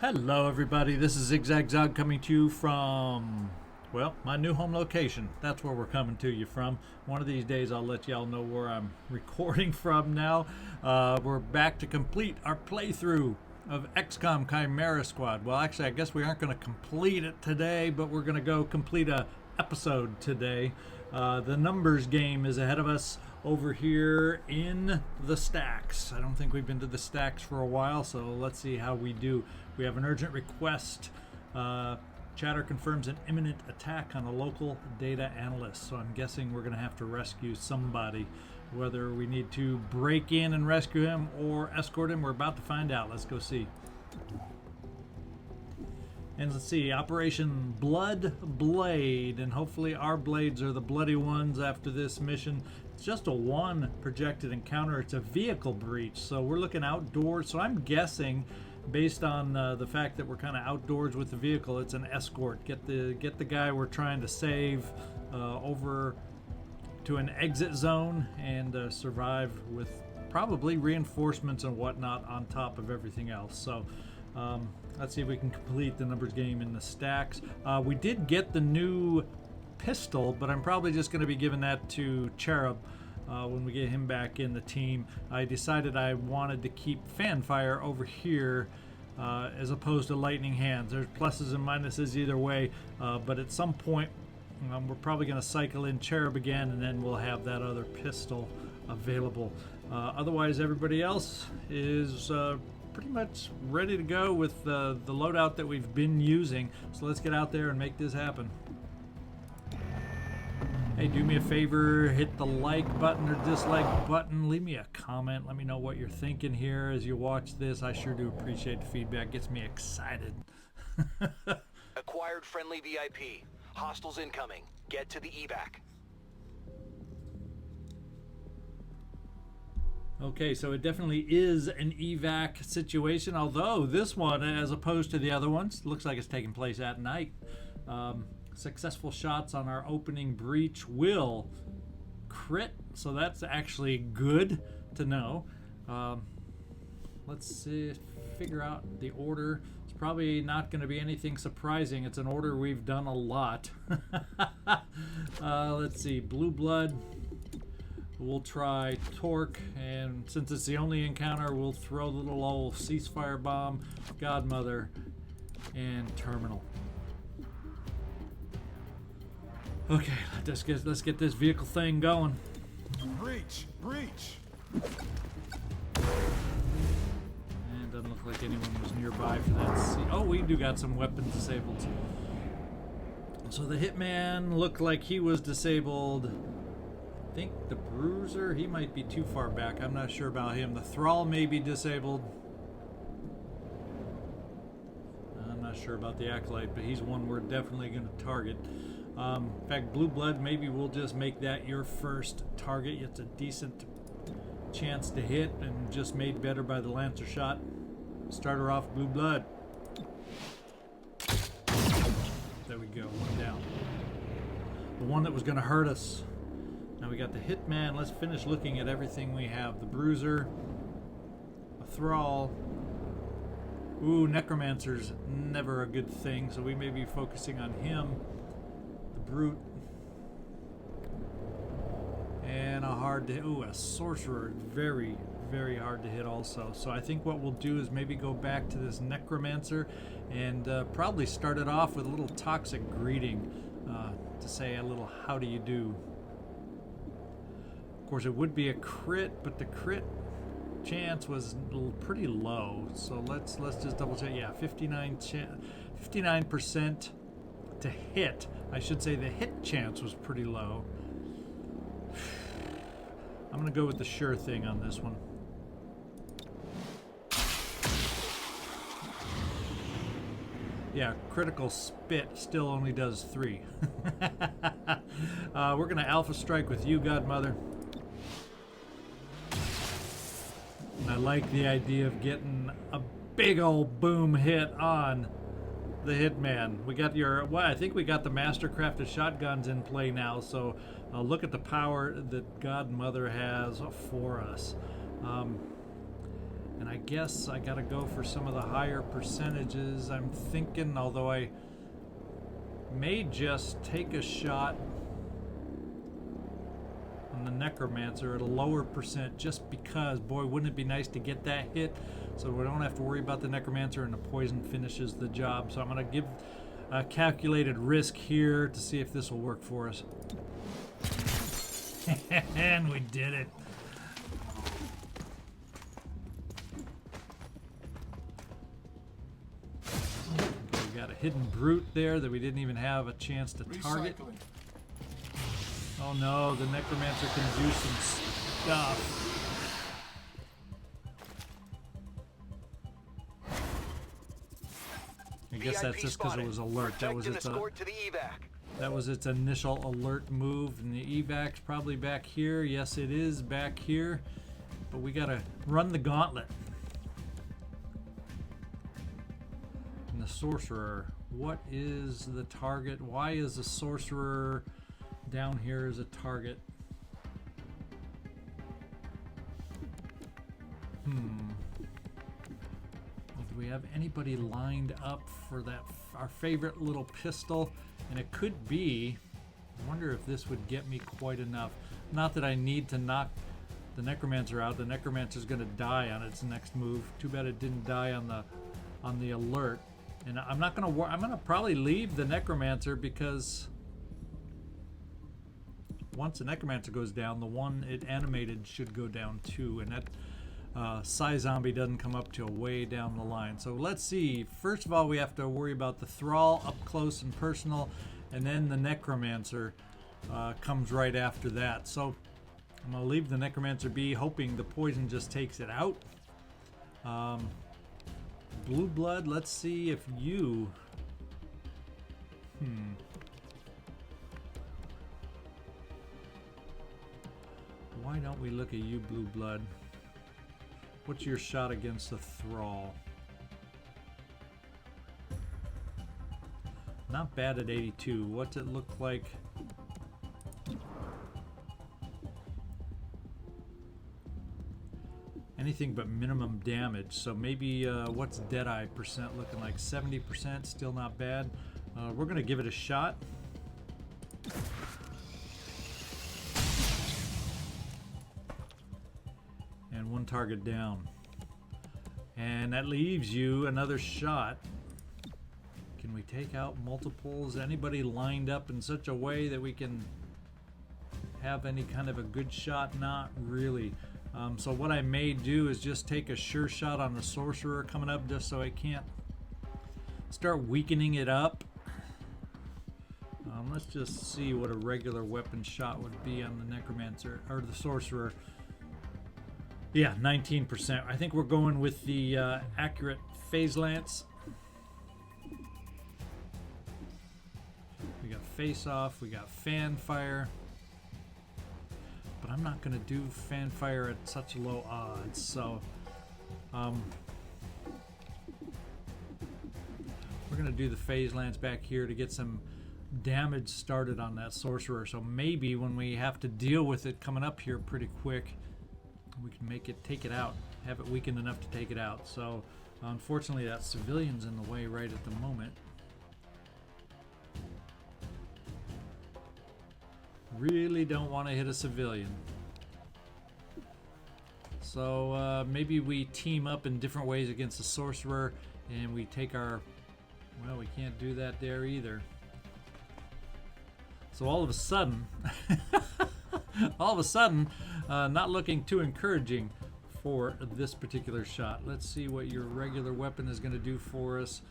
Hello everybody, this is ZigZagZog coming to you from, well, my new home location. That's where we're coming to you from. One of these days I'll let y'all know where I'm recording from now. We're back to complete our playthrough of Xcom Chimera Squad. Well, actually, I guess we aren't going to complete it today, but we're going to go complete a episode today. The numbers game is ahead of us over here in the stacks. I don't think we've been to the stacks for a while, so let's see how we do. We have an urgent request. Chatter confirms an imminent attack on a local data analyst. So I'm guessing we're going to have to rescue somebody. Whether we need to break in and rescue him or escort him, we're about to find out. Let's go see. And let's see, Operation Blood Blade, and hopefully our blades are the bloody ones after this mission. It's just a one projected encounter. It's a vehicle breach, so we're looking outdoors. So I'm guessing, based on the fact that we're kind of outdoors with the vehicle, it's an escort. Get the guy we're trying to save over to an exit zone and survive with probably reinforcements and whatnot on top of everything else. So let's see if we can complete the numbers game in the stacks. We did get the new pistol, but I'm probably just going to be giving that to Cherub when we get him back in the team. I decided I wanted to keep Fanfire over here as opposed to Lightning Hands. There's pluses and minuses either way, but at some point we're probably going to cycle in Cherub again, and then we'll have that other pistol available. Otherwise, everybody else is pretty much ready to go with the loadout that we've been using. So let's get out there and make this happen. Hey, do me a favor, hit the like button or dislike button. Leave me a comment. Let me know what you're thinking here as you watch this. I sure do appreciate the feedback. Gets me excited. Acquired friendly VIP. Hostiles incoming. Get to the evac. Okay, so it definitely is an evac situation, although this one, as opposed to the other ones, looks like it's taking place at night. Successful shots on our opening breach will crit, so that's actually good to know. Let's see, figure out the order. It's probably not going to be anything surprising. It's an order we've done a lot. Let's see, Blue Blood. We'll try Torque, and since it's the only encounter, we'll throw the little old ceasefire bomb, Godmother, and Terminal. Okay, let's get this vehicle thing going. Breach! Breach! And doesn't look like anyone was nearby for that. Oh, we do got some weapons disabled. So the Hitman looked like he was disabled. I think the Bruiser, he might be too far back. I'm not sure about him. The Thrall may be disabled. I'm not sure about the Acolyte, but he's one we're definitely going to target. In fact, Blue Blood, maybe we'll just make that your first target. It's a decent chance to hit and just made better by the Lancer shot. Start her off, Blue Blood. There we go, one down. The one that was going to hurt us. Now we got the Hitman. Let's finish looking at everything we have. The Bruiser, a Thrall. Ooh, Necromancer's never a good thing, so we may be focusing on him. The Brute. And a Sorcerer. Very, very hard to hit also. So I think what we'll do is maybe go back to this Necromancer and probably start it off with a little Toxic Greeting to say a little how do you do. Of course, it would be a crit, but the crit chance was pretty low. So let's just double check. Yeah, 59% to hit. I should say the hit chance was pretty low. I'm going to go with the sure thing on this one. Yeah, critical spit still only does 3. We're going to Alpha Strike with you, Godmother. And I like the idea of getting a big old boom hit on the Hitman. We got I think we got the Mastercrafted shotguns in play now, so look at the power that Godmother has for us. And And I guess I gotta go for some of the higher percentages. I'm thinking, although I may just take a shot on the Necromancer at a lower percent just because, boy, wouldn't it be nice to get that hit so we don't have to worry about the Necromancer and the poison finishes the job. So I'm going to give a calculated risk here to see if this will work for us. And we did it. We got a hidden brute there that we didn't even have a chance to target. Recycling. Oh no, the Necromancer can do some stuff. I guess that's just because it was alert. That was its initial alert move, and the evac's probably back here. Yes, it is back here, but we gotta run the gauntlet. And the sorcerer. What is the target? Why is the sorcerer down here as a target? Do we have anybody lined up for that? Our favorite little pistol, and it could be. I wonder if this would get me quite enough. Not that I need to knock the Necromancer out. The Necromancer's going to die on its next move. Too bad it didn't die on the alert. And I'm not going to. I'm going to probably leave the Necromancer because once the Necromancer goes down, the one it animated should go down too, and that Psy Zombie doesn't come up till way down the line. So let's see. First of all, we have to worry about the Thrall up close and personal, and then the Necromancer comes right after that. So I'm going to leave the Necromancer be, hoping the poison just takes it out. Blue Blood, let's see if you... Why don't we look at you, Blue Blood? What's your shot against the Thrall? Not bad at 82. What's it look like? Anything but minimum damage. So maybe what's Deadeye percent looking like? 70%, still not bad. We're gonna give it a shot. And one target down. And that leaves you another shot. Can we take out multiples? Anybody lined up in such a way that we can have any kind of a good shot? Not really. So what I may do is just take a sure shot on the Sorcerer coming up, just so I can't start weakening it up. Let's just see what a regular weapon shot would be on the Necromancer, or the Sorcerer. Yeah, 19%. I think we're going with the accurate Phase Lance. We got Face Off, we got Fan Fire. But I'm not going to do Fan Fire at such low odds, so we're going to do the Phase Lance back here to get some damage started on that Sorcerer. So maybe when we have to deal with it coming up here pretty quick, we can make it take it out, have it weakened enough to take it out. So unfortunately that civilian's in the way right at the moment. Really don't want to hit a civilian. So maybe we team up in different ways against the Sorcerer, and we take our... Well, we can't do that there either. So all of a sudden, not looking too encouraging for this particular shot. Let's see what your regular weapon is going to do for us.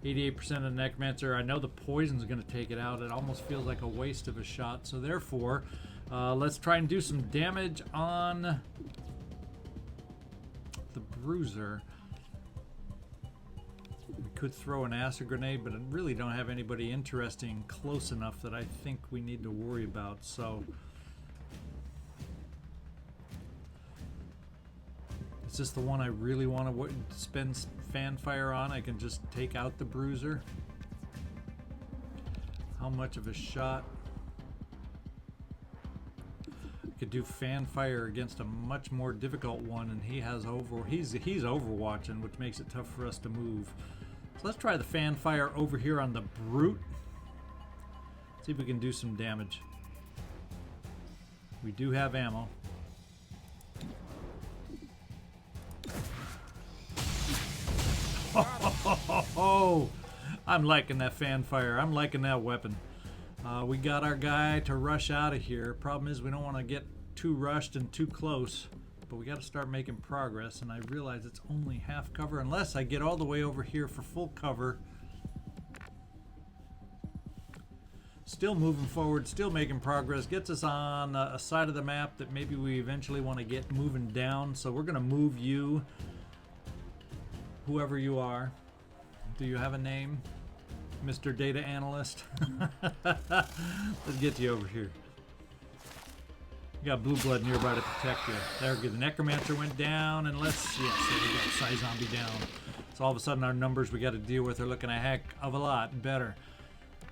88% of the Necromancer. I know the poison's going to take it out. It almost feels like a waste of a shot. So therefore, let's try and do some damage on the Bruiser. We could throw an acid grenade, but I really don't have anybody interesting close enough that I think we need to worry about. So is this the one I really want to spend Fan Fire on? I can just take out the Bruiser. How much of a shot Could do fan fire against a much more difficult one, and he has he's overwatching, which makes it tough for us to move. So let's try the fan fire over here on the brute. See if we can do some damage. We do have ammo. Oh, I'm liking that fan fire. I'm liking that weapon. We got our guy to rush out of here. Problem is we don't want to get too rushed and too close, but we got to start making progress, and I realize it's only half cover unless I get all the way over here for full cover. Still moving forward, still making progress. Gets us on a side of the map that maybe we eventually want to get moving down, so we're going to move you, whoever you are. Do you have a name? Mr. Data Analyst. Let's get you over here. You got blue blood nearby to protect you. There we go. The Necromancer went down, and let's, yes, there we go. Psy Zombie down. So all of a sudden our numbers we got to deal with are looking a heck of a lot better.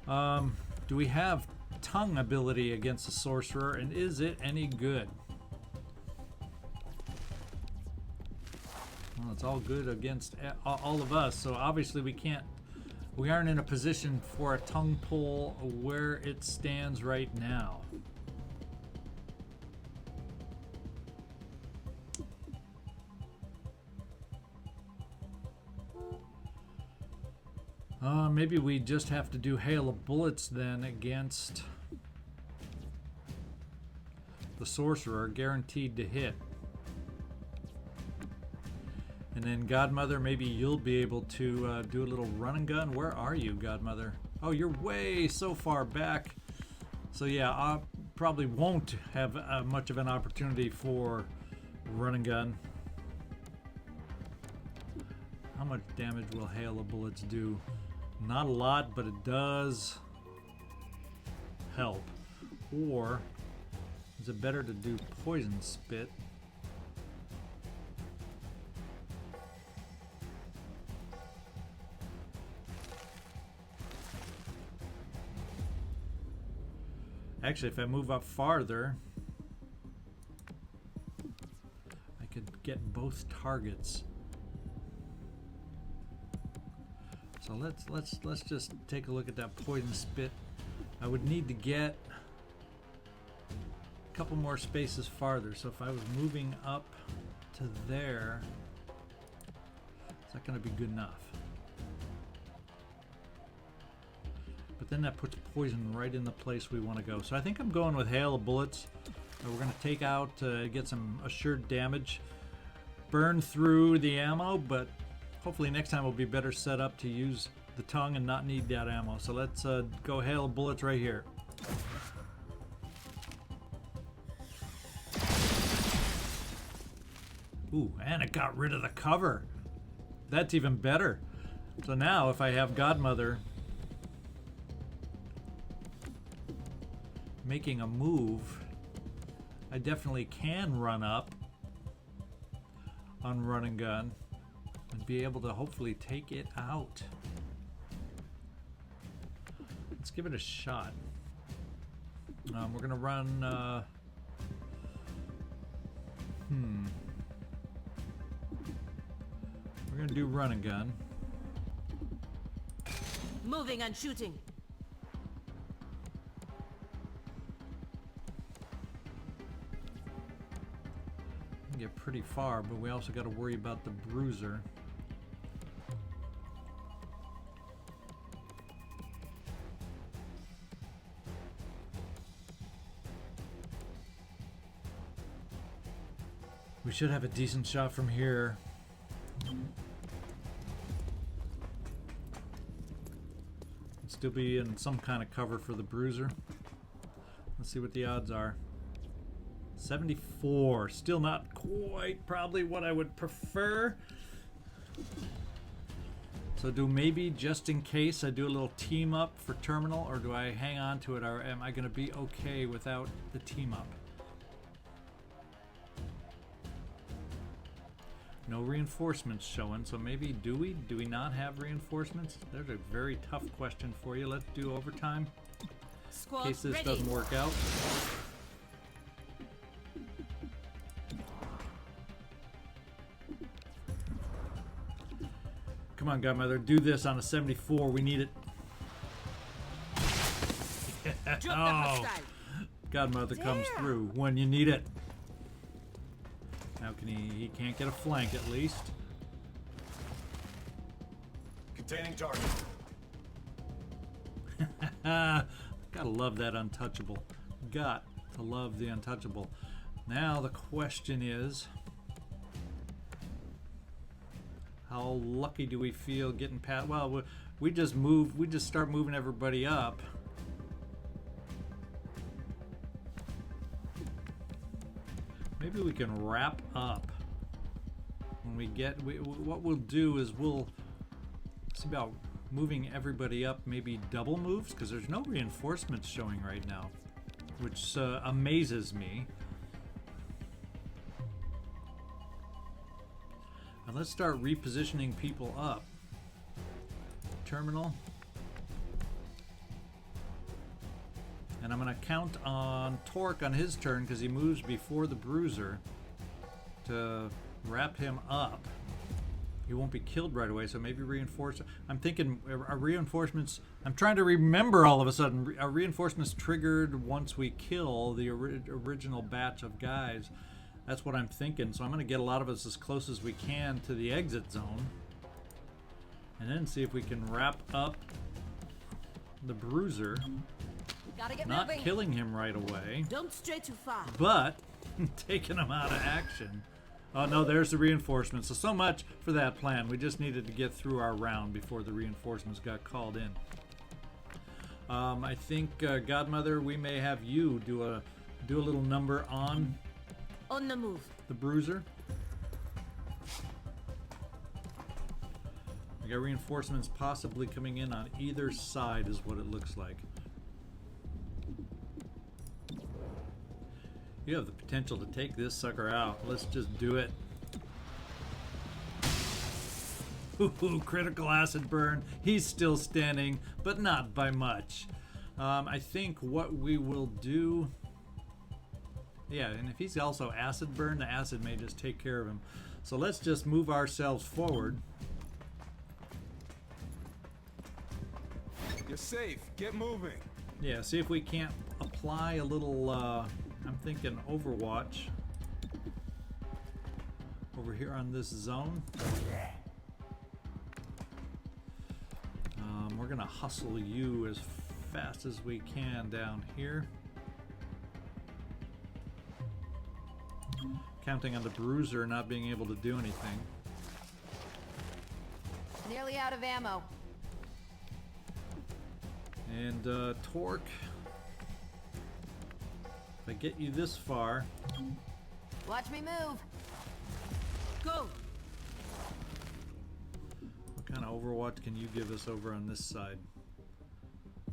Do we have tongue ability against the sorcerer, and is it any good? Well, it's all good against all of us, so obviously we aren't in a position for a tongue pull where it stands right now. Maybe we just have to do hail of bullets then against the sorcerer, guaranteed to hit. And then Godmother, maybe you'll be able to do a little run and gun. Where are you, Godmother? Oh, you're way so far back. So yeah, I probably won't have much of an opportunity for run and gun. How much damage will hail of bullets do? Not a lot, but it does help. Or is it better to do poison spit? Actually, if I move up farther, I could get both targets. So let's just take a look at that poison spit. I would need to get a couple more spaces farther. So if I was moving up to there, is that going to be good enough? But then that puts poison right in the place we want to go. So I think I'm going with hail of bullets. We're going to take out, get some assured damage, burn through the ammo, but hopefully next time we'll be better set up to use the tongue and not need that ammo. So let's go hail of bullets right here. Ooh, and it got rid of the cover. That's even better. So now if I have Godmother making a move, I definitely can run up on run and gun and be able to hopefully take it out. Let's give it a shot. We're gonna run we're gonna do run and gun. Moving and shooting. Get pretty far, but we also got to worry about the bruiser. We should have a decent shot from here. Still be in some kind of cover for the bruiser. Let's see what the odds are. 74, still not quite probably what I would prefer. So do maybe just in case I do a little team up for terminal, or do I hang on to it, or am I going to be okay without the team up? No reinforcements showing, so maybe do we not have reinforcements? There's a very tough question for you. Let's do overtime in case this doesn't work out. Come on, Godmother. Do this on a 74. We need it. Oh, Godmother comes through when you need it. Now can he can't get a flank at least. Containing target. Gotta love that untouchable. Got to love the untouchable. Now the question is, how lucky do we feel getting past? Well, we just start moving everybody up. Maybe we can wrap up when we get. What we'll do is we'll see about moving everybody up. Maybe double moves because there's no reinforcements showing right now, which amazes me. And let's start repositioning people up. Terminal. And I'm going to count on Torque on his turn because he moves before the Bruiser to wrap him up. He won't be killed right away, so maybe reinforce. I'm thinking our reinforcements. I'm trying to remember all of a sudden. Our reinforcements triggered once we kill the original batch of guys. That's what I'm thinking. So I'm going to get a lot of us as close as we can to the exit zone, and then see if we can wrap up the Bruiser. Gotta get Not moving. killing him right away, Don't stray too far. but taking him out of action. Oh no, there's the reinforcements. So much for that plan. We just needed to get through our round before the reinforcements got called in. I think Godmother, we may have you do a little number on On the move. the Bruiser. We got reinforcements possibly coming in on either side, is what it looks like. You have the potential to take this sucker out. Let's just do it. Ooh, critical acid burn. He's still standing, but not by much. I think what we will do... Yeah, and if he's also acid burn, the acid may just take care of him. So let's just move ourselves forward. You're safe. Get moving. Yeah, see if we can't apply a little... I'm thinking Overwatch over here on this zone. We're gonna hustle you as fast as we can down here. Counting on the Bruiser not being able to do anything. Nearly out of ammo. And Torque, if I get you this far. Watch me move. Go. What kind of Overwatch can you give us over on this side?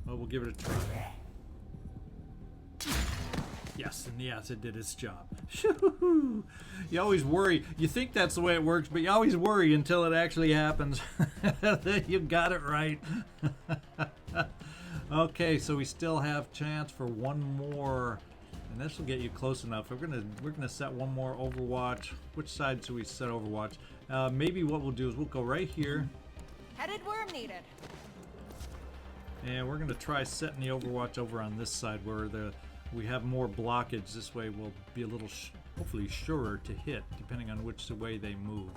Well, we'll give it a try. Yes, and yes, it did its job. You always worry. You think that's the way it works, but you always worry until it actually happens. You got it right. Okay, so we still have chance for one more, and this will get you close enough. We're gonna set one more Overwatch. Which side should we set Overwatch? Maybe what we'll do is we'll go right here, Headed worm needed. and we're gonna try setting the Overwatch over on this side where we have more blockage. This way we'll be a little hopefully surer to hit, depending on which way they move.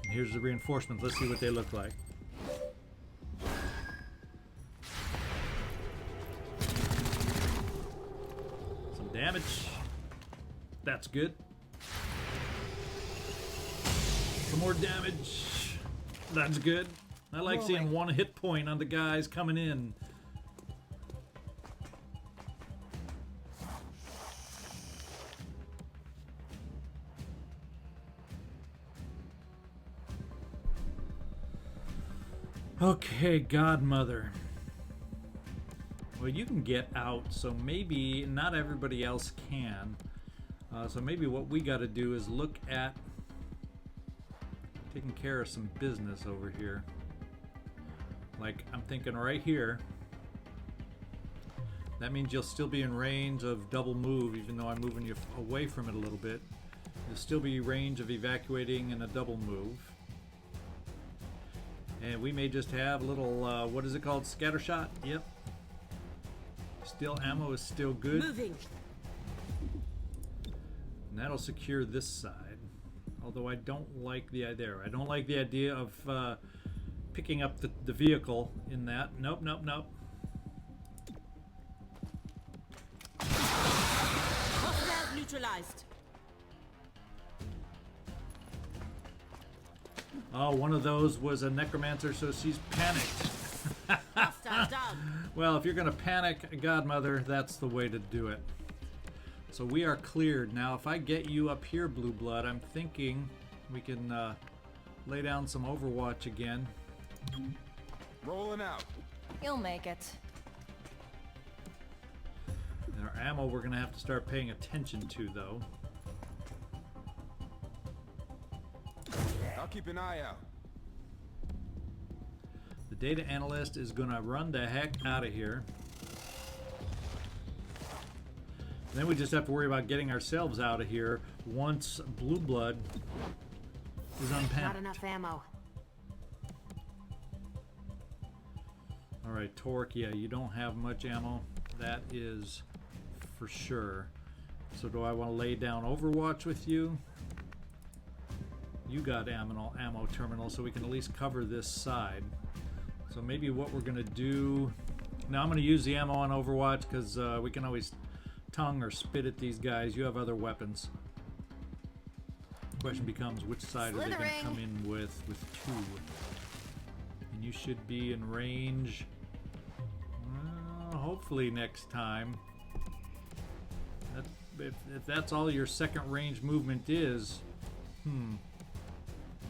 And here's the reinforcements. Let's see what they look like. Some damage. That's good. Some more damage. That's good. I like seeing one hit point on the guys coming in. Okay, Godmother. Well, you can get out, so maybe not everybody else can. So maybe what we got to do is look at taking care of some business over here. Like, I'm thinking right here. That means you'll still be in range of double move, even though I'm moving you away from it a little bit. You'll still be in range of evacuating in a double move. And we may just have a little, what is it called? Scatter shot? Yep. Still, ammo is still good. Moving. And that'll secure this side. Although I don't like the idea. I don't like the idea of picking up the vehicle in that. Nope, nope, nope. Hostile neutralized. Oh, one of those was a necromancer, so she's panicked. Hostile down. Well, if you're going to panic, Godmother, that's the way to do it. So we are cleared. Now, if I get you up here, Blue Blood, I'm thinking we can lay down some Overwatch again. Rolling out. You'll make it. And our ammo we're going to have to start paying attention to, though. I'll keep an eye out. The data analyst is going to run the heck out of here. And then we just have to worry about getting ourselves out of here once Blue Blood is unpanicked. Not enough ammo. Alright, Torque, yeah, you don't have much ammo. That is for sure. So do I want to lay down Overwatch with you? You got ammo terminal, so we can at least cover this side. So maybe what we're going to do... Now I'm going to use the ammo on Overwatch because we can always tongue or spit at these guys. You have other weapons. The question becomes, which side are they going to come in with two? And you should be in range... hopefully next time. If that's all your second range movement is, I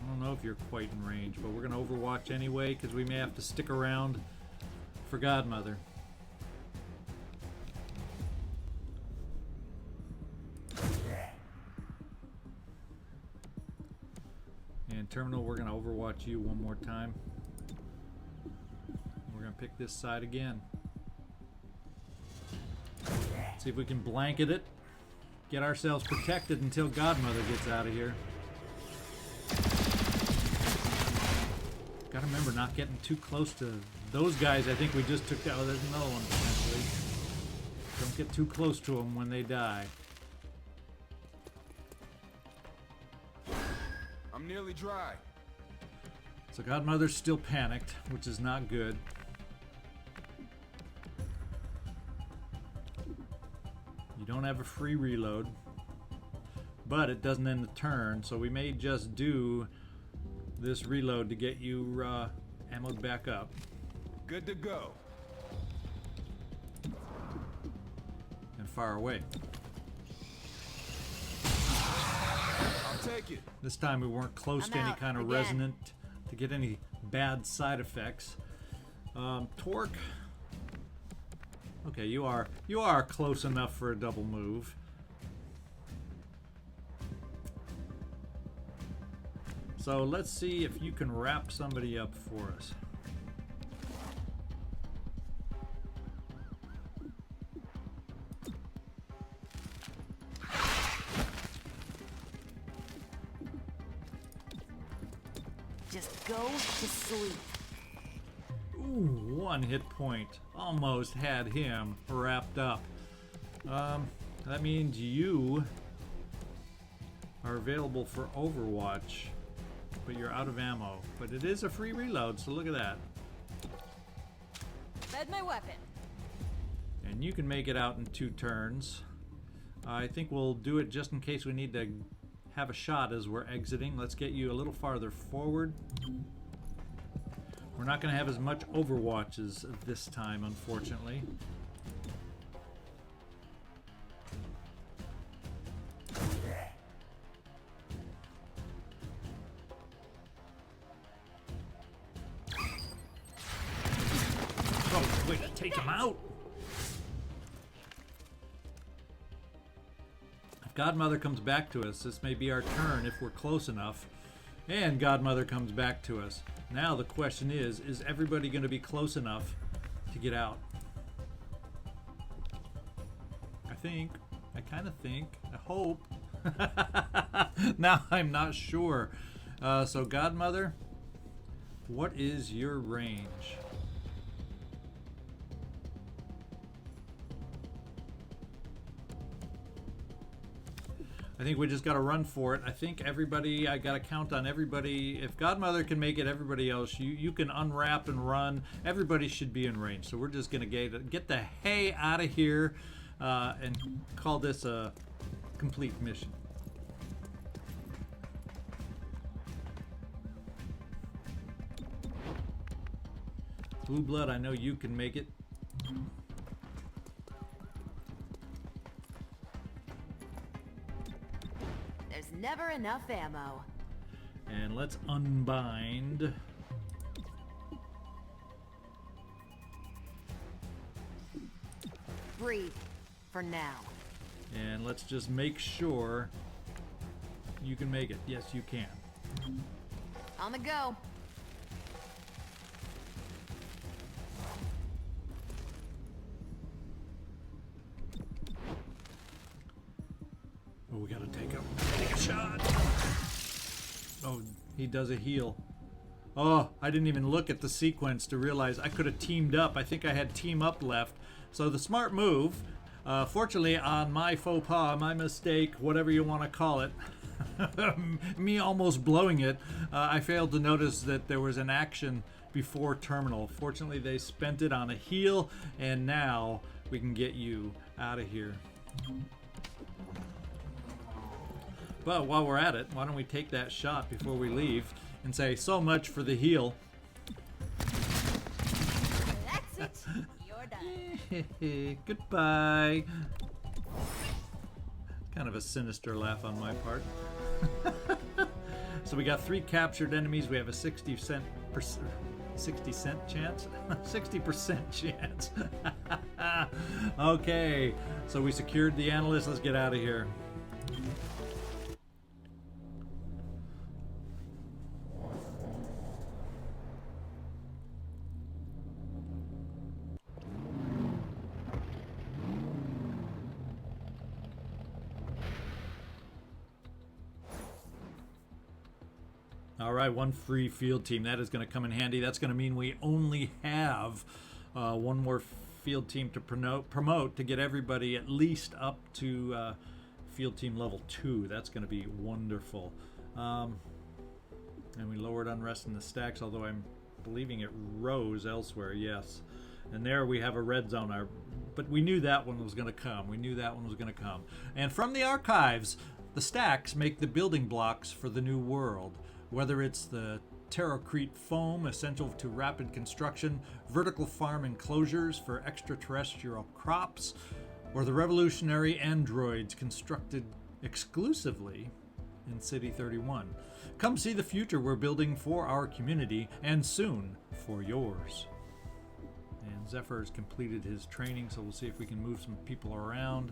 don't know if you're quite in range, but we're going to Overwatch anyway because we may have to stick around for Godmother. And Terminal, we're going to Overwatch you one more time. We're going to pick this side again. See if we can blanket it. Get ourselves protected until Godmother gets out of here. Gotta remember not getting too close to those guys. I think we just took out. Oh, there's another one potentially. Don't get too close to them when they die. I'm nearly dry. So Godmother's still panicked, which is not good. You don't have a free reload, but it doesn't end the turn, so we may just do this reload to get you ammoed back up. Good to go. And far away. I'll take it. This time we weren't close to any kind of resonant to get any bad side effects. Torque. Okay, you are close enough for a double move. So let's see if you can wrap somebody up for us. Just go to sleep. Ooh, one hit point. Almost had him wrapped up. That means you are available for Overwatch, but you're out of ammo. But it is a free reload, so look at that. Fed my weapon. And you can make it out in 2 turns. I think we'll do it just in case we need to have a shot as we're exiting. Let's get you a little farther forward. We're not going to have as much Overwatches this time, unfortunately. Oh, wait, take him out! If Godmother comes back to us, this may be our turn if we're close enough. And Godmother comes back to us. Now the question is everybody going to be close enough to get out? I kind of think, I hope. Now I'm not sure. So Godmother, What is your range? I think we just got to run for it. I think everybody, I got to count on everybody. If Godmother can make it, everybody else, you can unwrap and run. Everybody should be in range. So we're just going to get the hay out of here and call this a complete mission. Blue Blood, I know you can make it. There's never enough ammo. And let's unbind. Breathe. For now. And let's just make sure you can make it. Yes, you can. On the go. Oh, we gotta take a shot. Oh, he does a heal. Oh, I didn't even look at the sequence to realize I could have teamed up. I think I had team up left. So the smart move, fortunately on my faux pas, my mistake, whatever you want to call it, me almost blowing it, I failed to notice that there was an action before terminal. Fortunately, they spent it on a heal, and now we can get you out of here. But while we're at it, why don't we take that shot before we leave and say, so much for the heal. That's it. You're done. Goodbye. Kind of a sinister laugh on my part. So we got 3 captured enemies. We have a 60% chance? 60% chance. Okay, so we secured the analyst. Let's get out of here. All right, 1 free field team. That is going to come in handy. That's going to mean we only have 1 more field team to promote to get everybody at least up to field team level 2. That's going to be wonderful. And we lowered unrest in the stacks, although I'm believing it rose elsewhere. Yes. And there we have a red zone. But we knew that one was going to come. We knew that one was going to come. And from the archives, the stacks make the building blocks for the new world. Whether it's the terracrete foam essential to rapid construction, vertical farm enclosures for extraterrestrial crops, or the revolutionary androids constructed exclusively in City 31. Come see the future we're building for our community, and soon for yours. And Zephyr has completed his training, so we'll see if we can move some people around.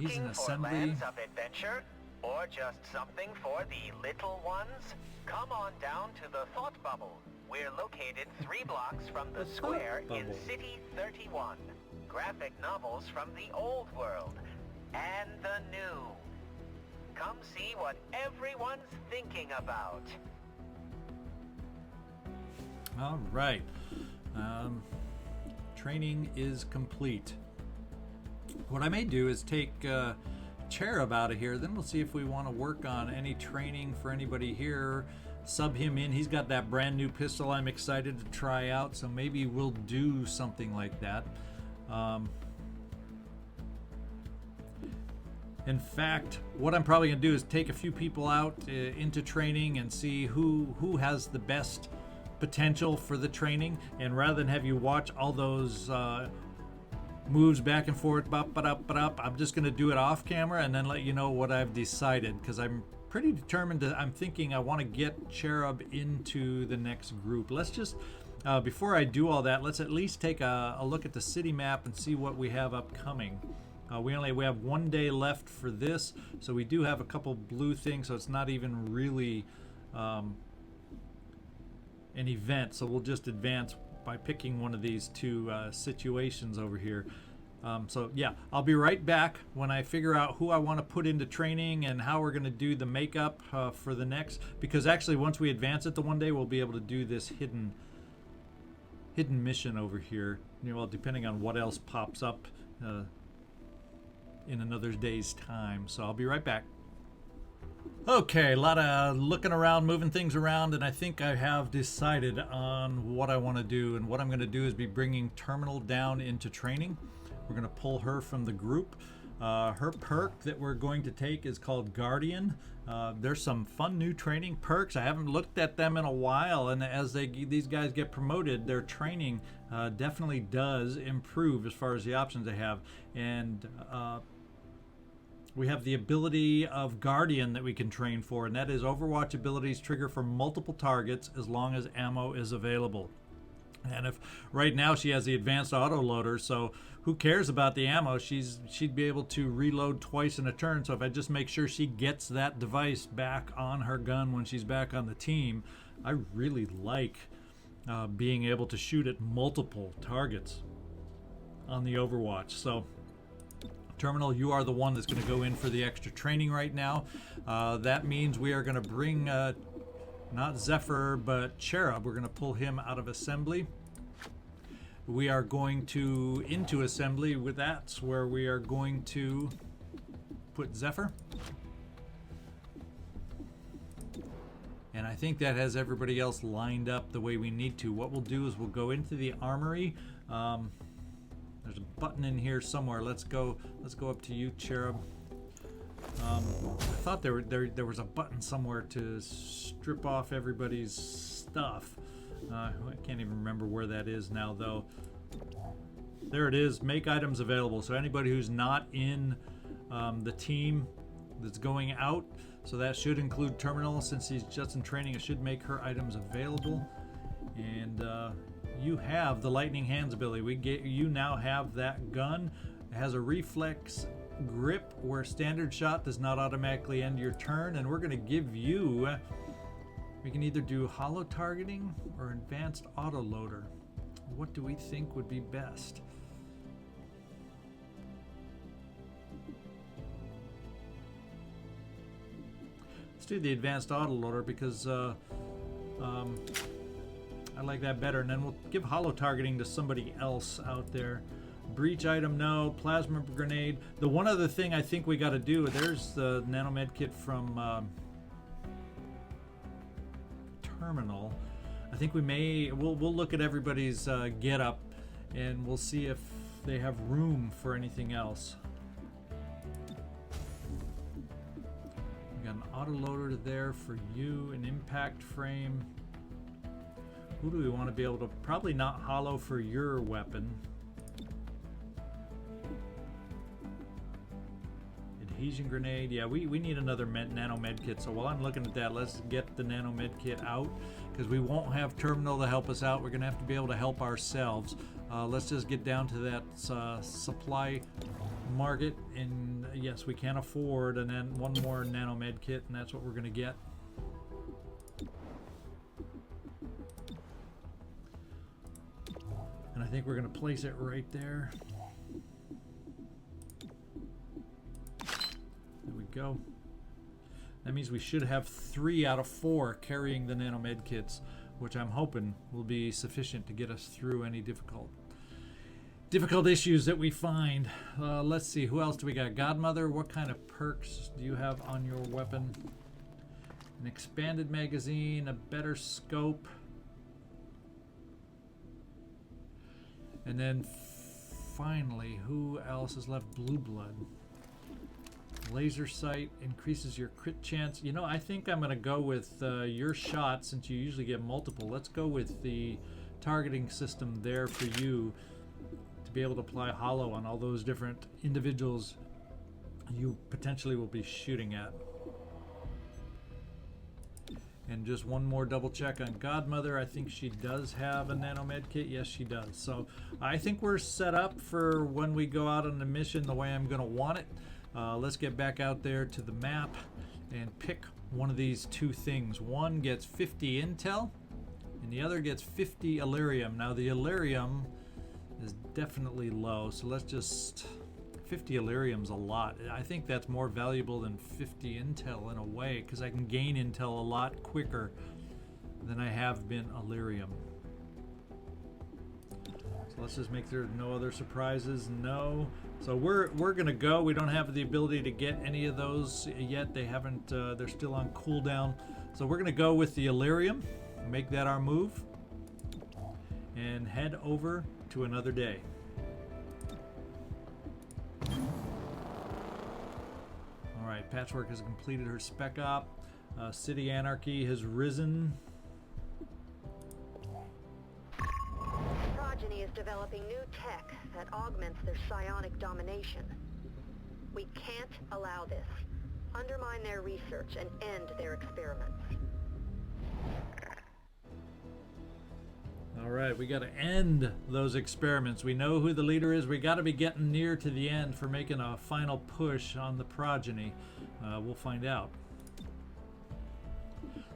He's an assembly. Looking for lands of adventure? Or just something for the little ones? Come on down to the Thought Bubble. We're located 3 blocks from the square in City 31. Graphic novels from the old world and the new. Come see what everyone's thinking about. All right. Training is complete. What I may do is take Cherub out of here, then we'll see if we want to work on any training for anybody here, sub him in. He's got that brand new pistol I'm excited to try out, so maybe we'll do something like that. In fact, what I'm probably going to do is take a few people out into training and see who has the best potential for the training, and rather than have you watch all those moves back and forth, I'm just going to do it off camera and then let you know what I've decided, because I'm pretty determined that I'm thinking I want to get Cherub into the next group. Let's just, before I do all that, let's at least take a look at the city map and see what we have upcoming. We have 1 day left for this, so we do have a couple blue things, so it's not even really an event, so we'll just advance by picking one of these 2 situations over here. So yeah, I'll be right back when I figure out who I want to put into training and how we're going to do the makeup for the next. Because actually, once we advance it to one day, we'll be able to do this hidden mission over here. You know, well, depending on what else pops up in another day's time. So I'll be right back. Okay, a lot of looking around, moving things around, and I think I have decided on what I want to do. And what I'm going to do is be bringing Terminal down into training. We're going to pull her from the group. Her perk that we're going to take is called Guardian. There's some fun new training perks. I haven't looked at them in a while, and as these guys get promoted, their training definitely does improve as far as the options they have. And we have the ability of Guardian that we can train for, and that is Overwatch abilities trigger for multiple targets as long as ammo is available. And if right now she has the advanced autoloader, so who cares about the ammo? She'd be able to reload twice in a turn. So if I just make sure she gets that device back on her gun when she's back on the team, I really like being able to shoot at multiple targets on the Overwatch. So Terminal, you are the one that's going to go in for the extra training right now. That means we are going to bring not Zephyr, but Cherub. We're going to pull him out of assembly. We are going to into assembly. That's where we are going to put Zephyr. And I think that has everybody else lined up the way we need to. What we'll do is we'll go into the armory. There's a button in here somewhere. Let's go up to you, Cherub. I thought there was a button somewhere to strip off everybody's stuff. I can't even remember where that is now, though. There it is. Make items available. So anybody who's not in the team that's going out, so that should include Terminal. Since he's just in training, it should make her items available. And you have the Lightning Hands ability. You now have that gun. It has a reflex grip where standard shot does not automatically end your turn, and we're going to give you, we can either do hollow targeting or advanced autoloader. What do we think would be best? Let's do the advanced autoloader because I like that better, and then we'll give hollow targeting to somebody else out there. Breach item, no. Plasma grenade. The one other thing I think we got to do, there's the nanomed kit from Terminal. I think we'll look at everybody's get up, and we'll see if they have room for anything else. We got an autoloader there for you, an impact frame. Who do we want to be able to? Probably not hollow for your weapon. Adhesion grenade. Yeah, we need another nano med kit. So while I'm looking at that, let's get the nano med kit out, because we won't have Terminal to help us out. We're going to have to be able to help ourselves. Let's just get down to that supply market, and yes, we can afford and then one more nano med kit, and that's what we're going to get. And I think we're going to place it right there. There we go. That means we should have 3 out of 4 carrying the nanomed kits, which I'm hoping will be sufficient to get us through any difficult issues that we find. Let's see, who else do we got? Godmother, what kind of perks do you have on your weapon? An expanded magazine, a better scope. And then finally, who else is left? Blue blood. Laser sight increases your crit chance. You know, I think I'm going to go with your shot, since you usually get multiple. Let's go with the targeting system there for you to be able to apply hollow on all those different individuals you potentially will be shooting at. And just one more double check on Godmother. I think she does have a nanomed kit. Yes, she does. So I think we're set up for when we go out on the mission the way I'm going to want it. Let's get back out there to the map and pick one of these 2 things. One gets 50 intel, and the other gets 50 Illyrium. Now the Illyrium is definitely low. So let's just... 50 Illyrium's a lot. I think that's more valuable than 50 intel in a way, because I can gain intel a lot quicker than I have been Illyrium. So let's just make sure no other surprises. No. So we're gonna go. We don't have the ability to get any of those yet. They haven't. They're still on cooldown. So we're gonna go with the Illyrium, make that our move, and head over to another day. Alright, Patchwork has completed her spec op. City Anarchy has risen. Progeny is developing new tech that augments their psionic domination. We can't allow this. Undermine their research and end their experiments. Alright, we gotta end those experiments. We know who the leader is. We gotta be getting near to the end for making a final push on the progeny. We'll find out.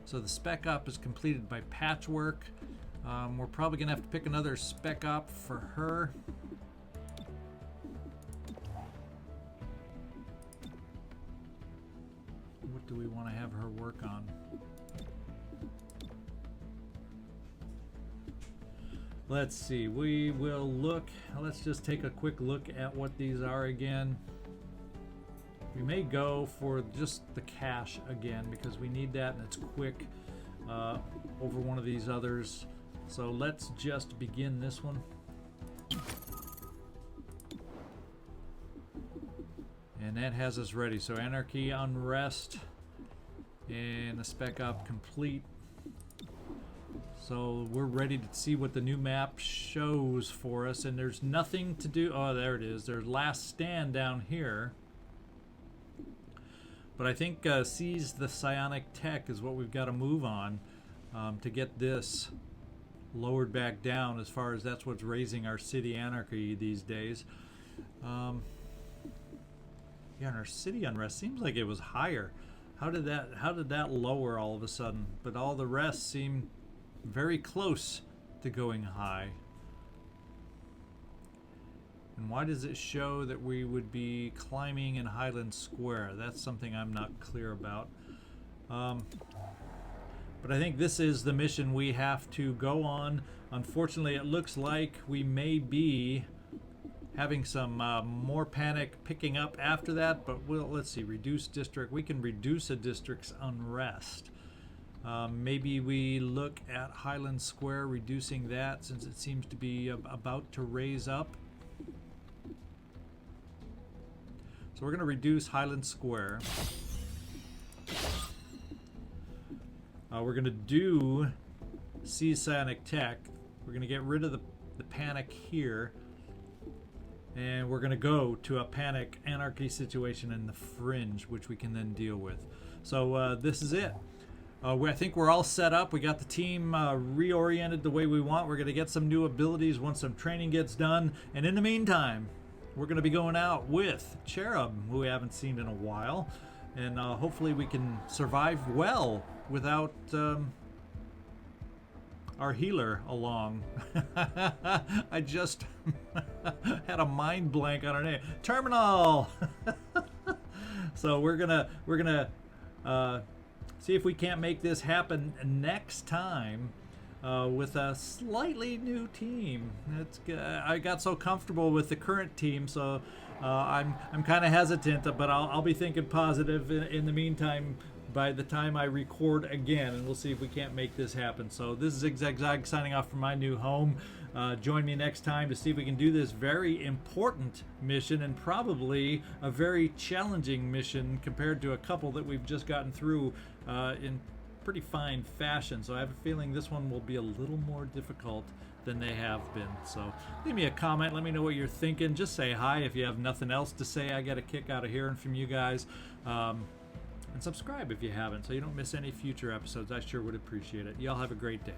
So the spec op is completed by Patchwork. We're probably gonna have to pick another spec op for her. What do we want to have her work on? Let's see, we will look, let's just take a quick look at what these are again. We may go for just the cash again because we need that and it's quick over one of these others. So let's just begin this one. And that has us ready. So Anarchy, Unrest, and the spec op complete. So we're ready to see what the new map shows for us, and there's nothing to do. Oh, there it is. There's Last Stand down here. But I think seize the psionic tech is what we've got to move on to get this lowered back down, as far as that's what's raising our city anarchy these days. Yeah, and our city unrest seems like it was higher. How did that lower all of a sudden? But all the rest seem very close to going high. And why does it show that we would be climbing in Highland Square? That's something I'm not clear about. But I think this is the mission we have to go on. Unfortunately, it looks like we may be having some more panic picking up after that, but let's see, reduce district. We can reduce a district's unrest. Maybe we look at Highland Square, reducing that since it seems to be about to raise up. So we're going to reduce Highland Square. We're going to do Seize Psionic Tech. We're going to get rid of the panic here. And we're going to go to a panic anarchy situation in the fringe, which we can then deal with. So this is it. I think we're all set up. We got the team reoriented the way we want. We're going to get some new abilities once some training gets done. And in the meantime, we're going to be going out with Cherub, who we haven't seen in a while. And hopefully we can survive well without our healer along. I just had a mind blank on her name. Terminal! So we're gonna see if we can't make this happen next time with a slightly new team. I got so comfortable with the current team, so I'm kind of hesitant, but I'll be thinking positive in the meantime by the time I record again, and we'll see if we can't make this happen. So this is ZigZagZog signing off from my new home. Join me next time to see if we can do this very important mission, and probably a very challenging mission compared to a couple that we've just gotten through in pretty fine fashion. So I have a feeling this one will be a little more difficult than they have been. So leave me a comment, let me know what you're thinking. Just say hi if you have nothing else to say. I get a kick out of hearing from you guys. And subscribe if you haven't, so you don't miss any future episodes. I sure would appreciate it. Y'all have a great day.